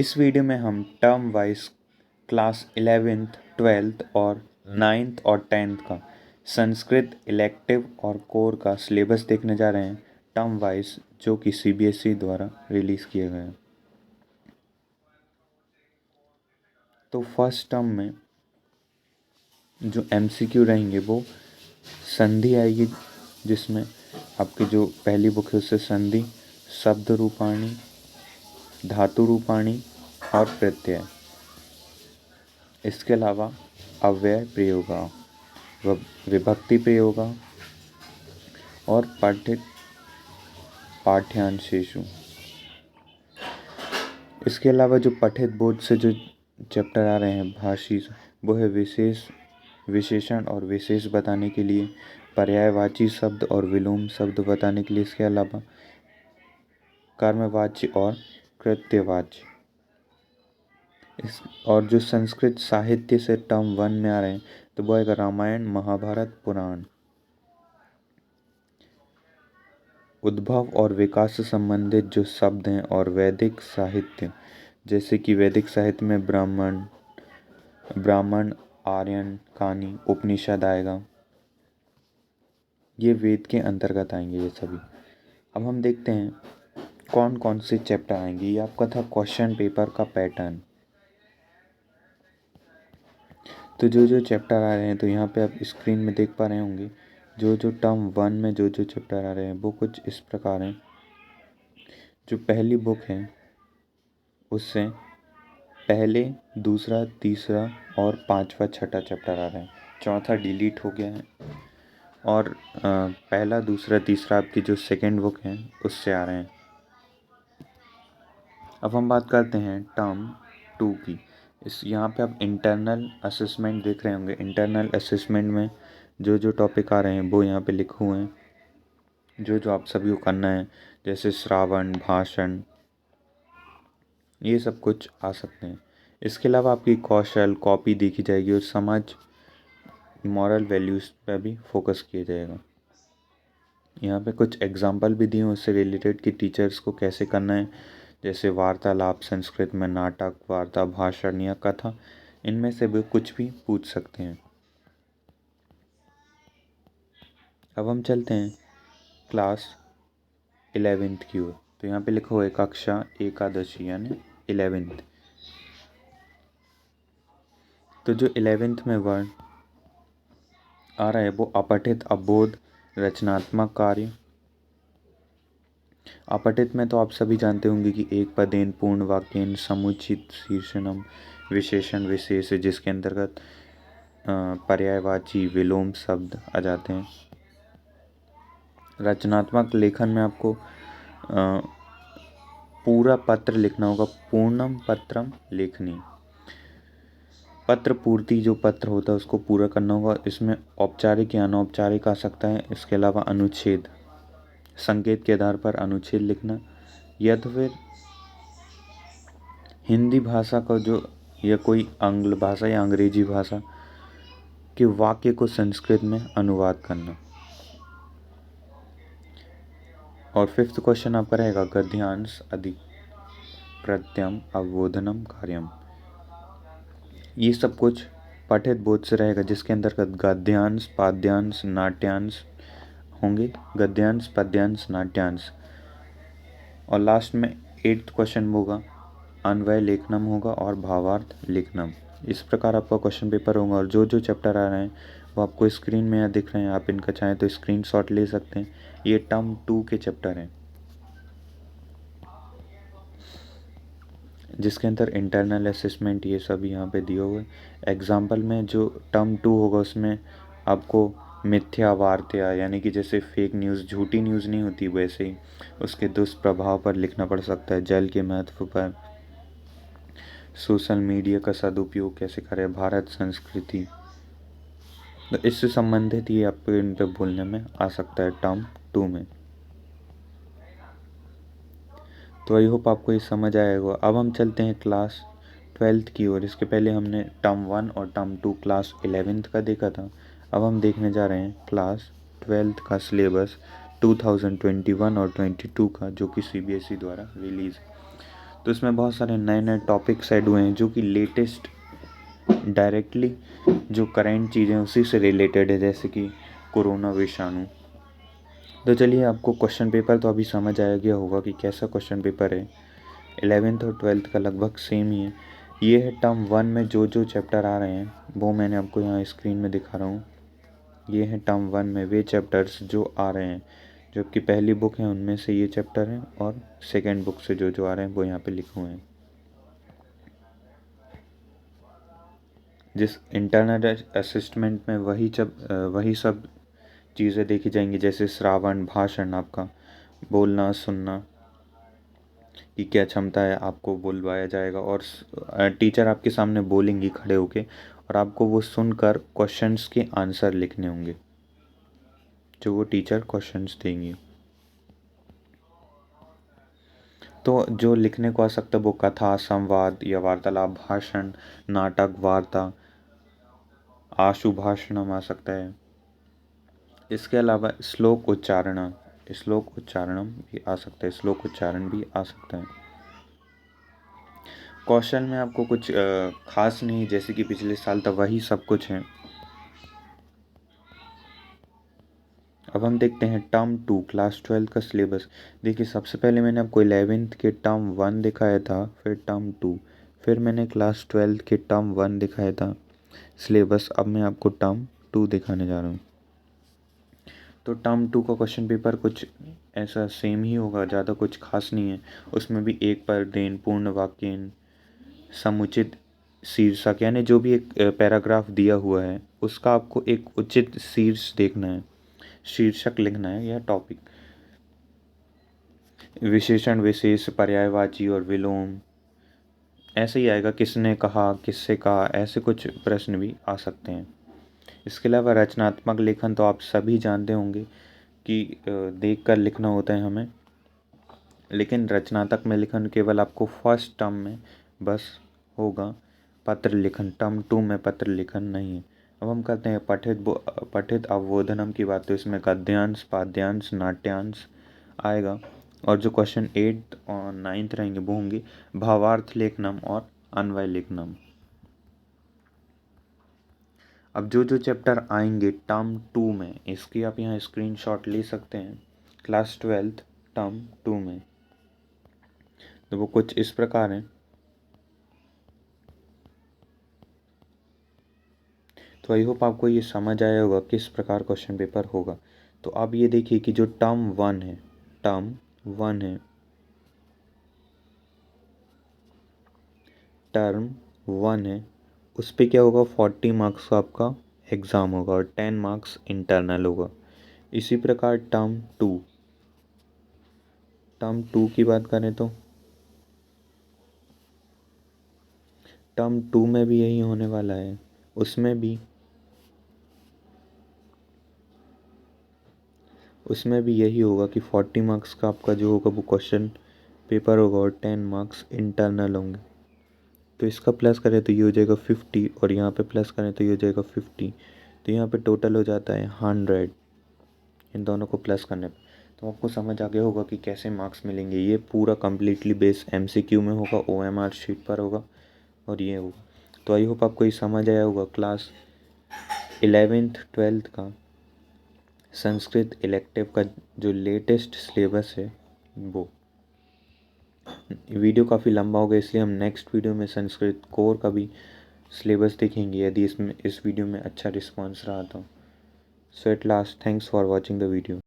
इस वीडियो में हम term wise class 11th 12th और 9th और 10th का संस्कृत इलेक्टिव और कोर का सिलेबस देखने जा रहे हैं टर्म वाइज, जो कि सीबीएसई द्वारा रिलीज़ किए गए हैं। तो फर्स्ट टर्म में जो एमसीक्यू रहेंगे वो संधि आएगी, जिसमें आपकी जो पहली बुक है उससे संधि, शब्द रूपाणी, धातु रूपाणी और प्रत्यय। इसके अलावा अव्यय प्रयोगा, विभक्ति प्रयोगा और पठित पाठ्यांशेषु। इसके अलावा जो पठित बोर्ड से जो चैप्टर आ रहे हैं भाषी, वो है विशेषण और विशेष बताने के लिए, पर्यायवाची शब्द और विलोम शब्द बताने के लिए। इसके अलावा कर्मवाच्य और कृत्यवाच्य। और जो संस्कृत साहित्य से टर्म 1 में आ रहे हैं तो वो है रामायण, महाभारत, पुराण। उद्भव और विकास से संबंधित जो शब्द हैं और वैदिक साहित्य, जैसे कि वैदिक साहित्य में ब्राह्मण, आर्यन, कानी, उपनिषद आएगा। ये वेद के अंतर्गत आएंगे ये सभी। अब हम देखते हैं कौन कौन से चैप्टर आएंगे। ये आपका था क्वेश्चन पेपर का पैटर्न। तो जो जो चैप्टर आ रहे हैं तो यहाँ पे आप स्क्रीन में देख पा रहे होंगे, जो जो टर्म 1 में जो जो चैप्टर आ रहे हैं वो कुछ इस प्रकार हैं। जो पहली बुक है उससे पहले, दूसरा, तीसरा और पांचवा, छठा चैप्टर आ रहे हैं। चौथा डिलीट हो गया है। और पहला, दूसरा, तीसरा आपकी जो सेकेंड बुक है उससे आ रहे हैं। अब हम बात करते हैं टर्म 2 की। यहाँ पे आप इंटरनल असेसमेंट देख रहे होंगे। इंटरनल असेसमेंट में जो जो टॉपिक आ रहे हैं वो यहाँ पे लिखे हुए हैं, जो जो आप सभी को करना है, जैसे श्रावण, भाषण, ये सब कुछ आ सकते हैं। इसके अलावा आपकी कौशल कॉपी देखी जाएगी और समाज मॉरल वैल्यूज़ पर भी फोकस किया जाएगा। यहाँ पे कुछ एग्जाम्पल भी दिए हैं उससे रिलेटेड कि टीचर्स को कैसे करना है, जैसे वार्तालाप, संस्कृत में नाटक, वार्ता, भाषण या कथा, इनमें से भी कुछ भी पूछ सकते हैं। अब हम चलते हैं क्लास 11th की ओर। तो यहाँ पे लिखा हुआ है कक्षा एकादशी यानी 11th। तो जो 11th में वर्ण आ रहा है वो अपठित, अबोध, रचनात्मक कार्य। अपठित में तो आप सभी जानते होंगे कि एक पदेन, पूर्ण वाक्येन, समुचित शीर्षणम, विशेषण, विशेष, जिसके अंतर्गत पर्यायवाची, विलोम शब्द आ जाते हैं। रचनात्मक लेखन में आपको पूरा पत्र लिखना होगा, पूर्णम पत्रम लेखनी। पत्र पूर्ति जो पत्र होता है उसको पूरा करना होगा। इसमें औपचारिक या अनौपचारिक आ सकता है। इसके अलावा अनुच्छेद, संकेत के आधार पर अनुच्छेद लिखना, या तो फिर हिंदी भाषा का जो, या कोई आंग्ल भाषा या अंग्रेजी भाषा के वाक्य को संस्कृत में अनुवाद करना। और 5th क्वेश्चन आपका रहेगा गद्यांश, अधिक, प्रत्यम, अवबोधनम, कार्यम। ये सब कुछ पठित बोध से रहेगा, जिसके अंतर्गत गद्यांश, पाद्यांश, नाट्यांश होंगे। गद्यांश, पद्यांश, नाट्यांश। और लास्ट में 8th क्वेश्चन होगा अन्वय लेखनम होगा और भावार्थ लेखनम। इस प्रकार आपका क्वेश्चन पेपर होगा। और जो जो चैप्टर आ रहे हैं वो आपको स्क्रीन में यहाँ दिख रहे हैं। आप इनका चाहें तो स्क्रीनशॉट ले सकते हैं। ये टर्म 2 के चैप्टर हैं, जिसके अंदर इंटरनल असेसमेंट ये सब यहाँ पे दिए हुए। एग्जाम्पल में जो टर्म 2 होगा उसमें आपको मिथ्या वार्ता, यानी कि जैसे फेक न्यूज़, झूठी न्यूज़ नहीं होती, वैसे ही उसके दुष्प्रभाव पर लिखना पड़ सकता है, जल के महत्व पर, सोशल मीडिया का सदुपयोग कैसे करें, भारत संस्कृति। तो इससे संबंधित ये आपको इन पर बोलने में आ सकता है टर्म 2 में। तो आई होप आपको ये समझ आएगा। अब हम चलते हैं क्लास 12th की ओर। इसके पहले हमने टर्म 1 और टर्म 2 क्लास 11th का देखा था। अब हम देखने जा रहे हैं क्लास 12th का सिलेबस 2021 और 22 का, जो कि सीबीएसई द्वारा रिलीज़। तो इसमें बहुत सारे नए नए टॉपिक्स ऐड हुए हैं जो कि लेटेस्ट डायरेक्टली जो करेंट चीज़ें उसी से रिलेटेड है, जैसे कि कोरोना विषाणु। तो चलिए, आपको क्वेश्चन पेपर तो अभी समझ आया गया होगा कि कैसा क्वेश्चन पेपर है। 11th और 12th का लगभग सेम ही है। ये है टर्म 1 में जो जो चैप्टर आ रहे हैं वो मैंने आपको यहाँ स्क्रीन में दिखा रहा हूँ। ये है टर्म 1 में वे चैप्टर्स जो आ रहे हैं, जो आपकी पहली बुक है उनमें से ये चैप्टर हैं, और सेकेंड बुक से जो जो आ रहे हैं वो यहाँ पे लिखे हुए हैं। जिस इंटरनल असिस्टमेंट में वही सब चीज़ें देखी जाएंगी, जैसे श्रावण, भाषण, आपका बोलना सुनना की क्या क्षमता है, आपको बुलवाया जाएगा और टीचर आपके सामने बोलेंगी खड़े होके, और आपको वो सुनकर क्वेश्चंस के आंसर लिखने होंगे जो वो टीचर क्वेश्चंस देंगी। तो जो लिखने को आ सकता है वो कथा, संवाद या वार्तालाप, भाषण, नाटक, वार्ता, आशु भाषणम आ सकता है। इसके अलावा श्लोक उच्चारणम भी आ सकता है, श्लोक उच्चारण भी आ सकता है। कौशल में आपको कुछ खास नहीं, जैसे कि पिछले साल तक वही सब कुछ है। अब हम देखते हैं टर्म 2 क्लास 12 का सिलेबस। देखिए, सबसे पहले मैंने आपको 11th के टर्म 1 दिखाया था, फिर टर्म 2, फिर मैंने क्लास 12 के टर्म 1 दिखाया था सिलेबस। अब मैं आपको टर्म 2 दिखाने जा रहा हूँ। तो टर्म 2 का क्वेश्चन पेपर कुछ ऐसा सेम ही होगा, ज़्यादा कुछ खास नहीं है। उसमें भी एक परदेन, पूर्ण वाक्य, समुचित शीर्षक, यानी जो भी एक पैराग्राफ दिया हुआ है उसका आपको एक उचित शीर्ष देखना है, शीर्षक लिखना है या टॉपिक। विशेषण, विशेष, पर्यायवाची और विलोम ऐसे ही आएगा। किसने कहा, किससे कहा, ऐसे कुछ प्रश्न भी आ सकते हैं। इसके अलावा रचनात्मक लेखन तो आप सभी जानते होंगे कि देख कर लिखना होता है हमें, लेकिन रचनात्मक में लेखन केवल आपको फर्स्ट टर्म में बस होगा। पत्र लेखन टर्म 2 में पत्र लेखन नहीं है। अब हम करते हैं पठित अवबोधनम की बात। तो इसमें गद्यांश, पाद्यांश, नाट्यांश आएगा, और जो क्वेश्चन 8 और 9 रहेंगे वो होंगे भावार्थ लेखनम और अन्वय लेखनम। अब जो जो चैप्टर आएंगे टर्म 2 में, इसकी आप यहाँ स्क्रीनशॉट ले सकते हैं। क्लास 12 टर्म 2 में तो वो कुछ इस प्रकार हैं। तो आई होप आपको ये समझ आया होगा किस प्रकार क्वेश्चन पेपर होगा। तो अब ये देखिए कि जो टर्म 1 है, टर्म 1 है, टर्म 1 है, उस पर क्या होगा, 40 मार्क्स का आपका एग्ज़ाम होगा और 10 मार्क्स इंटरनल होगा। इसी प्रकार टर्म टू की बात करें तो टर्म 2 में भी यही होने वाला है। उसमें भी यही होगा कि 40 मार्क्स का आपका जो होगा वो क्वेश्चन पेपर होगा और 10 मार्क्स इंटरनल होंगे। तो इसका प्लस करें तो ये हो जाएगा 50, और यहाँ पे प्लस करें तो ये हो जाएगा 50। तो यहाँ पे टोटल हो जाता है 100 इन दोनों को प्लस करने पे। तो आपको समझ आ गया होगा कि कैसे मार्क्स मिलेंगे। ये पूरा कम्प्लीटली बेस MCQ में होगा, OMR शीट पर होगा, और ये होगा। तो आई होप आपको ये समझ आया होगा क्लास 11th 12th का संस्कृत इलेक्टिव का जो लेटेस्ट सिलेबस है वो। वीडियो काफ़ी लंबा हो गया, इसलिए हम नेक्स्ट वीडियो में संस्कृत कोर का भी सिलेबस देखेंगे, यदि इस वीडियो में अच्छा रिस्पांस रहा तो। So at last, thanks for watching the video.